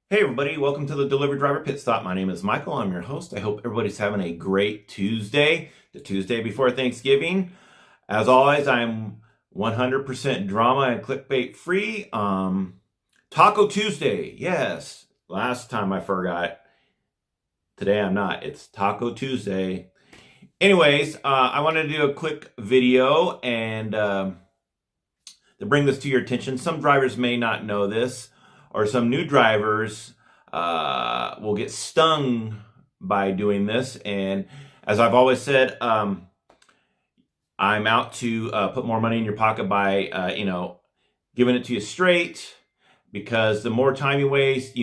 Hey everybody, welcome to the Delivery Driver Pit Stop. My name is Michael. I'm your host. I hope everybody's having a great Tuesday, the Tuesday before Thanksgiving. As always, I'm 100% drama and clickbait free. Taco Tuesday, yes. Last time I forgot. Today I'm not. It's Taco Tuesday. Anyways, I wanted to do a quick video and to bring this to your attention. Some drivers may not know this, or some new drivers will get stung by doing this. And as I've always said, I'm out to put more money in your pocket by, giving it to you straight. Because the more time you waste,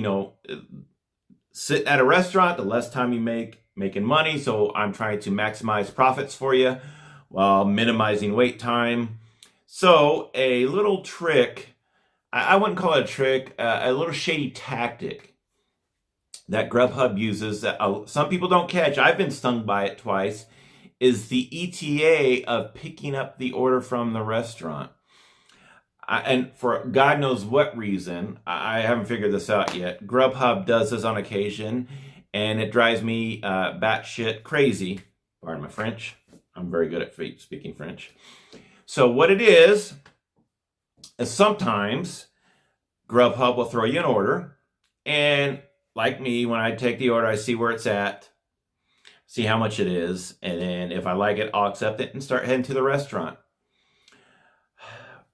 sit at a restaurant, the less time you making money. So I'm trying to maximize profits for you while minimizing wait time. So a little trick, I wouldn't call it a trick, a little shady tactic that GrubHub uses that some people don't catch, I've been stung by it twice, is the ETA of picking up the order from the restaurant. And for God knows what reason, I haven't figured this out yet, GrubHub does this on occasion, and it drives me batshit crazy. Pardon my French. I'm very good at speaking French. So what it is sometimes GrubHub will throw you an order, and like me, when I take the order, I see where it's at, see how much it is, and then if I like it, I'll accept it and start heading to the restaurant.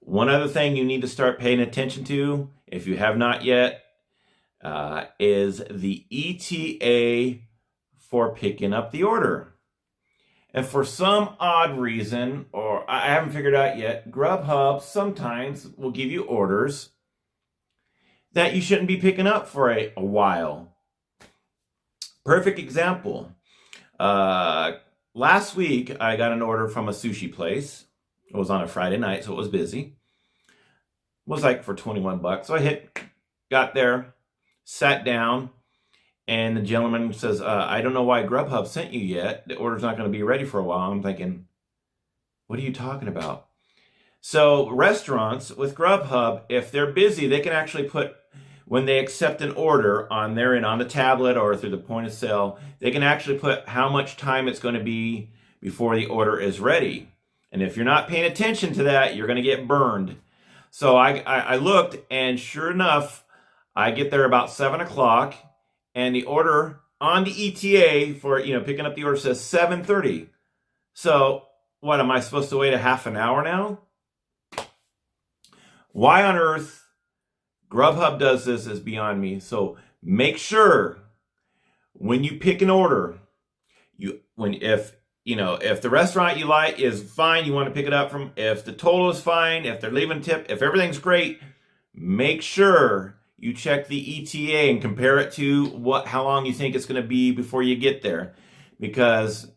One other thing you need to start paying attention to, if you have not yet, is the ETA for picking up the order. And for some odd reason, or I haven't figured out yet, GrubHub sometimes will give you orders that you shouldn't be picking up for a while. Perfect example. Last week, I got an order from a sushi place. It was on a Friday night, so it was busy. It was like for 21 bucks. So I got there, sat down, and the gentleman says, I don't know why GrubHub sent you yet. The order's not going to be ready for a while. I'm thinking, what are you talking about? So restaurants with GrubHub, if they're busy, they can actually put, when they accept an order on their end, on the tablet or through the point of sale, they can actually put how much time it's going to be before the order is ready. And if you're not paying attention to that, you're going to get burned. So I looked, and sure enough, I get there about 7 o'clock, and the order on the ETA for picking up the order says 7:30. So what, am I supposed to wait a half an hour now? Why on earth GrubHub does this is beyond me. So make sure when you pick an order, if the restaurant you like is fine, you want to pick it up from, if the total is fine, if they're leaving a tip, if everything's great, make sure you check the ETA and compare it to how long you think it's going to be before you get there. Because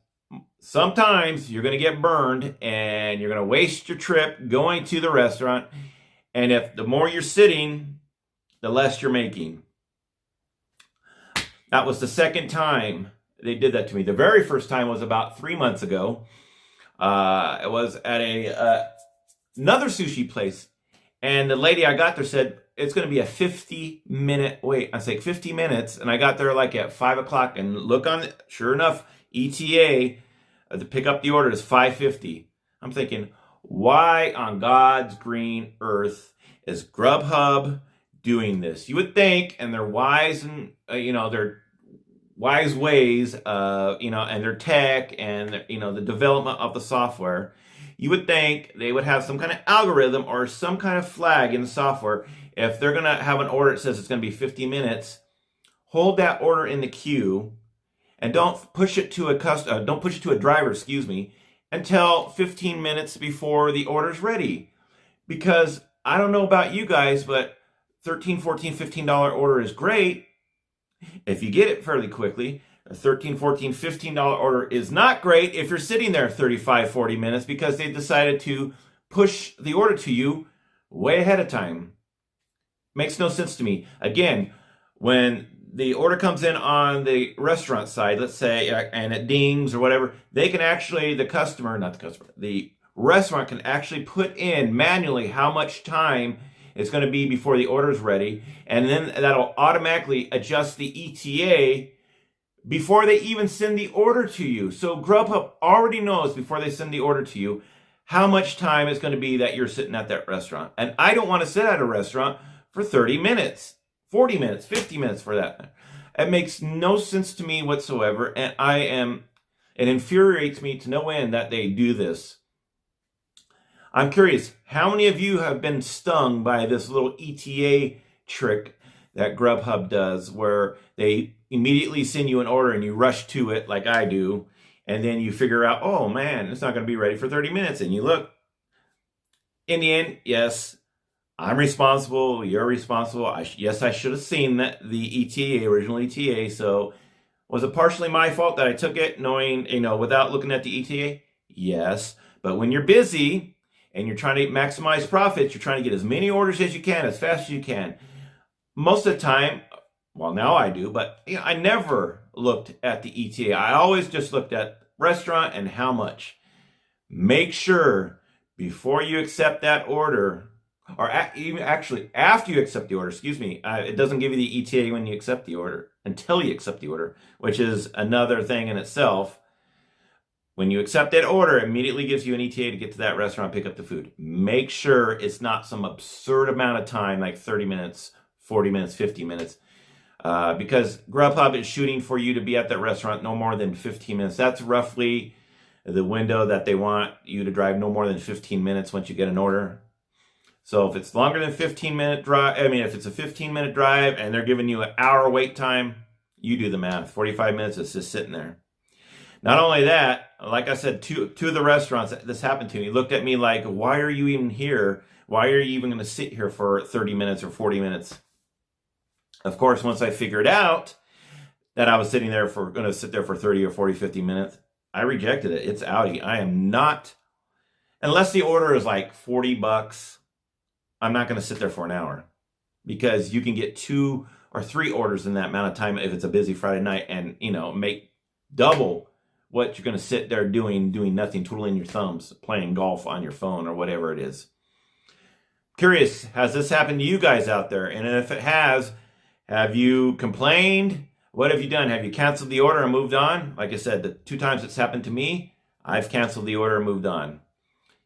sometimes you're going to get burned and you're going to waste your trip going to the restaurant. And if the more you're sitting, the less you're making. That was the second time they did that to me. The very first time was about 3 months ago. It was at another sushi place. And the lady I got there said, it's going to be a 50-minute wait. I say 50 minutes. And I got there like at 5 o'clock and look on it. Sure enough, ETA to pick up the order is 5:50. I'm thinking, why on God's green earth is GrubHub doing this? You would think, and they're wise, and their wise ways, and their tech, and the development of the software, you would think they would have some kind of algorithm or some kind of flag in the software. If they're going to have an order that says it's going to be 50 minutes, hold that order in the queue, and don't push it to a driver, until 15 minutes before the order's ready. Because I don't know about you guys, but $13, $14, $15 order is great if you get it fairly quickly. A $13, $14, $15 order is not great if you're sitting there 35, 40 minutes because they decided to push the order to you way ahead of time. Makes no sense to me. Again, when the order comes in on the restaurant side, let's say, and it dings or whatever, they can actually, the restaurant can actually put in manually how much time it's going to be before the order is ready. And then that'll automatically adjust the ETA before they even send the order to you. So GrubHub already knows before they send the order to you how much time it's going to be that you're sitting at that restaurant. And I don't want to sit at a restaurant for 30 minutes, 40 minutes, 50 minutes for that. It makes no sense to me whatsoever. And it infuriates me to no end that they do this. I'm curious, how many of you have been stung by this little ETA trick that GrubHub does, where they immediately send you an order and you rush to it like I do, and then you figure out, oh man, it's not going to be ready for 30 minutes, and you look. In the end, yes, I'm responsible, you're responsible. Yes, I should have seen the ETA, original ETA, so was it partially my fault that I took it knowing, without looking at the ETA? Yes, but when you're busy and you're trying to maximize profits, you're trying to get as many orders as you can, as fast as you can. Most of the time, well, now I do, but I never looked at the ETA. I always just looked at restaurant and how much. Make sure before you accept that order, or even actually after you accept the order, it doesn't give you the ETA when you accept the order, until you accept the order, which is another thing in itself. When you accept that order, it immediately gives you an ETA to get to that restaurant, pick up the food. Make sure it's not some absurd amount of time, like 30 minutes, 40 minutes, 50 minutes, because GrubHub is shooting for you to be at that restaurant no more than 15 minutes. That's roughly the window that they want you to drive, no more than 15 minutes once you get an order. So if it's longer than 15-minute drive, if it's a 15-minute drive and they're giving you an hour wait time, you do the math. 45 minutes is just sitting there. Not only that, like I said, two of the restaurants, this happened to me, looked at me like, why are you even here? Why are you even going to sit here for 30 minutes or 40 minutes? Of course, once I figured out that I was going to sit there for 30 or 40, 50 minutes, I rejected it. It's outie. I am not, unless the order is like $40, I'm not going to sit there for an hour, because you can get 2 or 3 orders in that amount of time if it's a busy Friday night, and make double what you're going to sit there doing nothing, twiddling your thumbs, playing golf on your phone or whatever it is. Curious, has this happened to you guys out there? And if it has, have you complained? What have you done? Have you canceled the order and moved on? Like I said, the 2 times it's happened to me, I've canceled the order and moved on.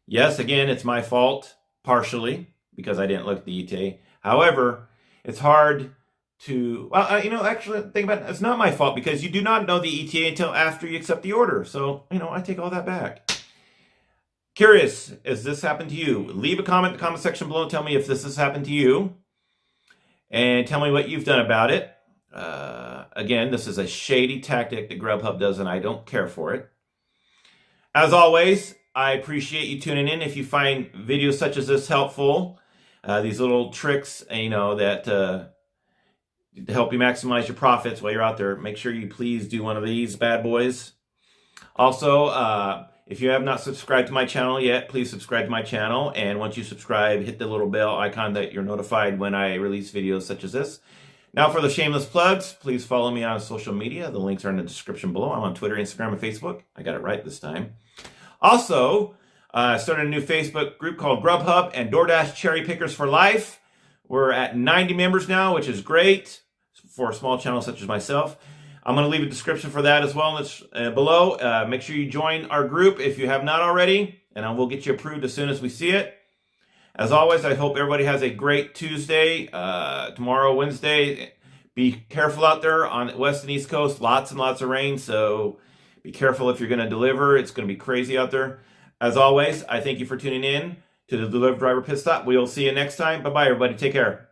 Yes, again, it's my fault, partially, because I didn't look at the ETA. However, it's hard to, actually, think about it. It's not my fault, because you do not know the ETA until after you accept the order. So, I take all that back. Curious, has this happened to you? Leave a comment in the comment section below. Tell me if this has happened to you, and tell me what you've done about it. Again, this is a shady tactic that GrubHub does, and I don't care for it. As always, I appreciate you tuning in. If you find videos such as this helpful, these little tricks, that to help you maximize your profits while you're out there, make sure you please do one of these bad boys. Also, if you have not subscribed to my channel yet, please subscribe to my channel. And once you subscribe, hit the little bell icon that you're notified when I release videos such as this. Now for the shameless plugs, please follow me on social media. The links are in the description below. I'm on Twitter, Instagram, and Facebook. I got it right this time. Also, I started a new Facebook group called GrubHub and DoorDash Cherry Pickers for Life. We're at 90 members now, which is great for a small channel such as myself. I'm going to leave a description for that as well below. Make sure you join our group if you have not already, and I will get you approved as soon as we see it. As always, I hope everybody has a great Tuesday. Tomorrow, Wednesday, be careful out there on the West and East Coast. Lots and lots of rain, so be careful if you're going to deliver. It's going to be crazy out there. As always, I thank you for tuning in to the Delivery Driver Pit Stop. We'll see you next time. Bye-bye, everybody. Take care.